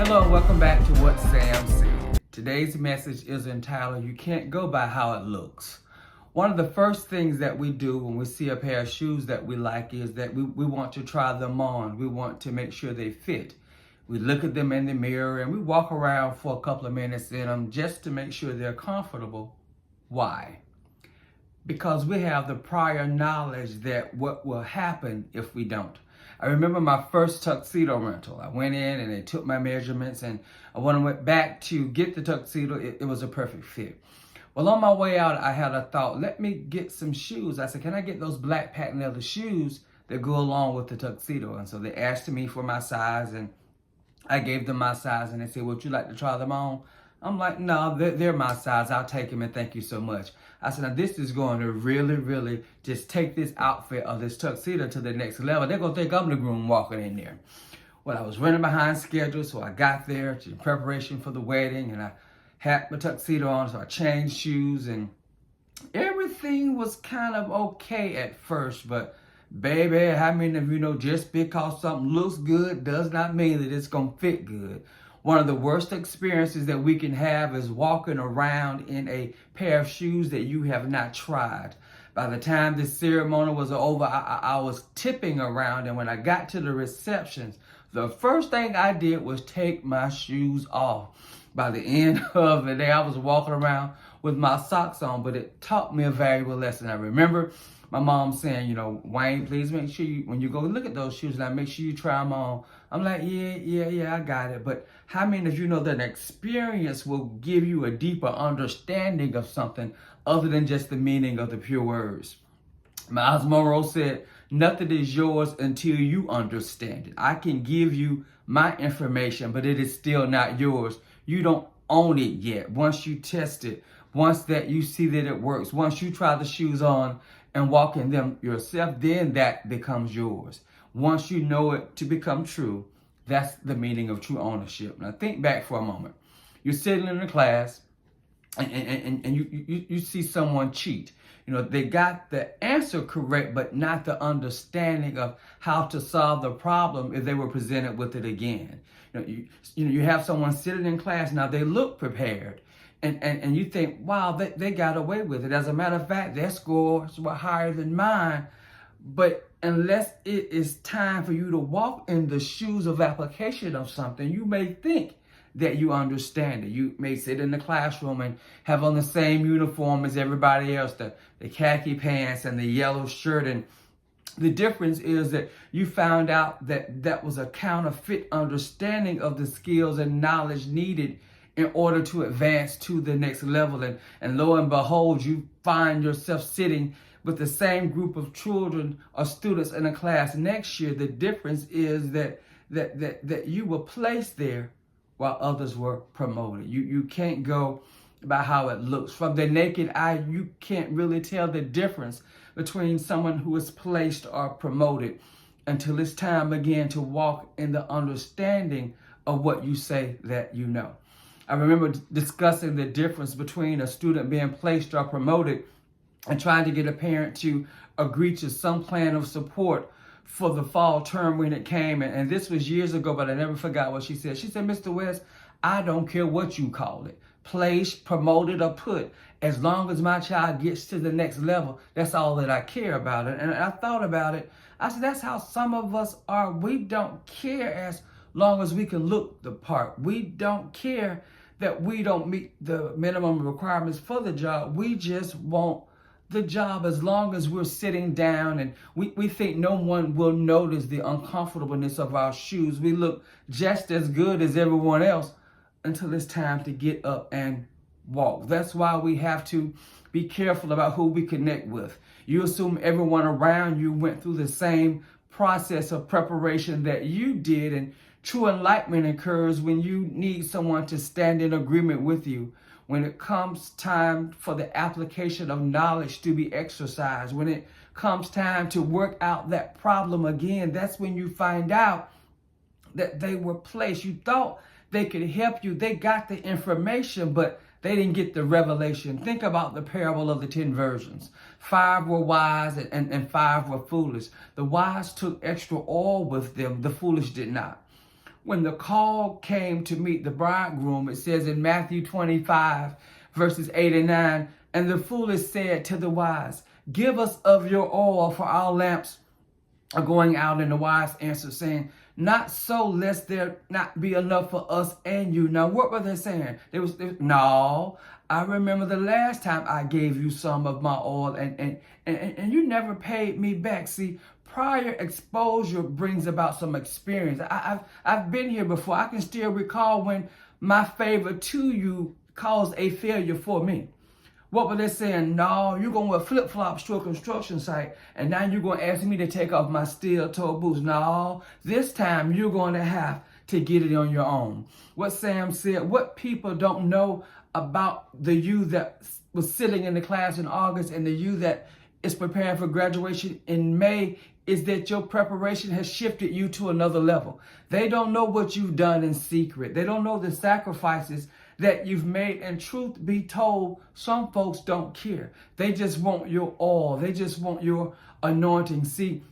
Hello and welcome back to What Sam Said. Today's message is entitled, You Can't Go By How It Looks. One of the first things that we do when we see a pair of shoes that we like is that we want to try them on. We want to make sure they fit. We look at them in the mirror and we walk around for a couple of minutes in them just to make sure they're comfortable. Why? Because we have the prior knowledge that what will happen if we don't. I remember my first tuxedo rental. I went in and they took my measurements, and when I went back to get the tuxedo, it was a perfect fit. Well, on my way out, I had a thought, let me get some shoes. I said, can I get those black patent leather shoes that go along with the tuxedo? And so they asked me for my size, and I gave them my size, and they said, would you like to try them on? I'm like, no, they're my size. I'll take them and thank you so much. I said, now this is going to really just take this outfit of this tuxedo to the next level. They're going to think I'm the groom walking in there. Well, I was running behind schedule, so I got there in preparation for the wedding, and I had my tuxedo on, so I changed shoes, and everything was kind of okay at first, but baby, how many of you know just because something looks good does not mean that it's going to fit good? One of the worst experiences that we can have is walking around in a pair of shoes that you have not tried. By the time the ceremony was over, I was tipping around, and when I got to the receptions, the first thing I did was take my shoes off. By the end of the day, I was walking around with my socks on, but it taught me a valuable lesson. I remember my mom saying, Wayne, please make sure when you go look at those shoes, now make sure you try them on. I'm like, yeah, I got it. But how many of you know that an experience will give you a deeper understanding of something other than just the meaning of the pure words? Miles Monroe said, nothing is yours until you understand it. I can give you my information, but it is still not yours. You don't own it yet. Once you test it, once that you see that it works, once you try the shoes on and walk in them yourself, then that becomes yours. Once you know it to become true, that's the meaning of true ownership. Now think back for a moment. You're sitting in a class and you see someone cheat. They got the answer correct, but not the understanding of how to solve the problem if they were presented with it again. You have someone sitting in class, now they look prepared. And you think, wow, they got away with it. As a matter of fact, their scores were higher than mine. But unless it is time for you to walk in the shoes of application of something, you may think that you understand it. You may sit in the classroom and have on the same uniform as everybody else, the khaki pants and the yellow shirt. And the difference is that you found out that that was a counterfeit understanding of the skills and knowledge needed in order to advance to the next level. And lo and behold, you find yourself sitting with the same group of children or students in a class next year. The difference is that you were placed there while others were promoted. You can't go by how it looks. From the naked eye, you can't really tell the difference between someone who is placed or promoted until it's time again to walk in the understanding of what you say that you know. I remember discussing the difference between a student being placed or promoted and trying to get a parent to agree to some plan of support for the fall term when it came. And this was years ago, but I never forgot what she said. She said, Mr. West, I don't care what you call it, placed, promoted, or put. As long as my child gets to the next level, that's all that I care about. And I thought about it. I said, that's how some of us are. We don't care as long as we can look the part. We don't care that we don't meet the minimum requirements for the job. We just want the job as long as we're sitting down and we think no one will notice the uncomfortableness of our shoes. We look just as good as everyone else until it's time to get up and walk. That's why we have to be careful about who we connect with. You assume everyone around you went through the same process of preparation that you did, and true enlightenment occurs when you need someone to stand in agreement with you. When it comes time for the application of knowledge to be exercised, when it comes time to work out that problem again, that's when you find out that they were placed. You thought they could help you. They got the information, but they didn't get the revelation. Think about the parable of the 10 virgins. 5 were wise and 5 were foolish. The wise took extra oil with them. The foolish did not. when the call came to meet the bridegroom, it says in Matthew 25, verses 8 and 9, and the foolish said to the wise, give us of your oil, for our lamps are going out. And the wise answered, saying, not so, lest there not be enough for us and you. Now, what were they saying? No, I remember the last time I gave you some of my oil and you never paid me back. See, prior exposure brings about some experience. I've been here before. I can still recall when my favor to you caused a failure for me. What were they saying? No, you're going to wear flip-flops to a construction site, and now you're going to ask me to take off my steel-toe boots. No, this time you're going to have to get it on your own. What Sam said, what people don't know about the you that was sitting in the class in August and the you that is preparing for graduation in May is that your preparation has shifted you to another level. They don't know what you've done in secret. They don't know the sacrifices that you've made. And truth be told, some folks don't care. They just want your oil. They just want your anointing. See,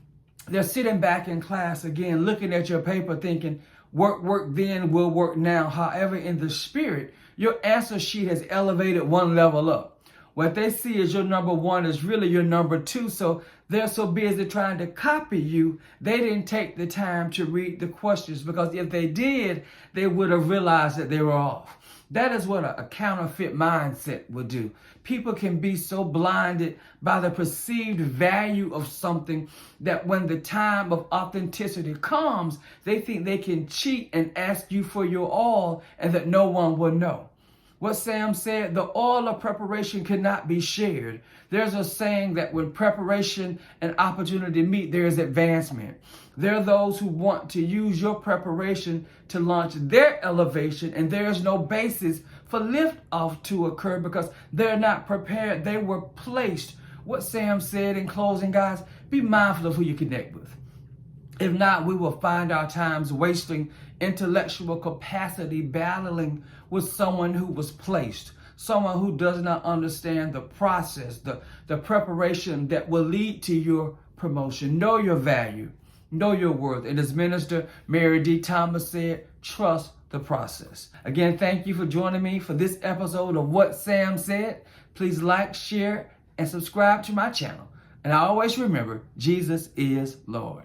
they're sitting back in class again, looking at your paper thinking, work then, will work now. However, in the spirit, your answer sheet has elevated one level up. What they see as your number one is really your number two. So they're so busy trying to copy you, they didn't take the time to read the questions, because if they did, they would have realized that they were off. That is what a counterfeit mindset would do. People can be so blinded by the perceived value of something that when the time of authenticity comes, they think they can cheat and ask you for your all and that no one will know. What Sam said, the oil of preparation cannot be shared. There's a saying that when preparation and opportunity meet, there is advancement. There are those who want to use your preparation to launch their elevation, and there is no basis for lift off to occur because they're not prepared. They were placed. What Sam said in closing, guys, be mindful of who you connect with. If not, we will find our times wasting intellectual capacity battling with someone who was placed, someone who does not understand the process, the preparation that will lead to your promotion. Know your value, know your worth. And as Minister Mary D. Thomas said, trust the process. Again, thank you for joining me for this episode of What Sam Said. Please like, share, and subscribe to my channel. And I always remember, Jesus is Lord.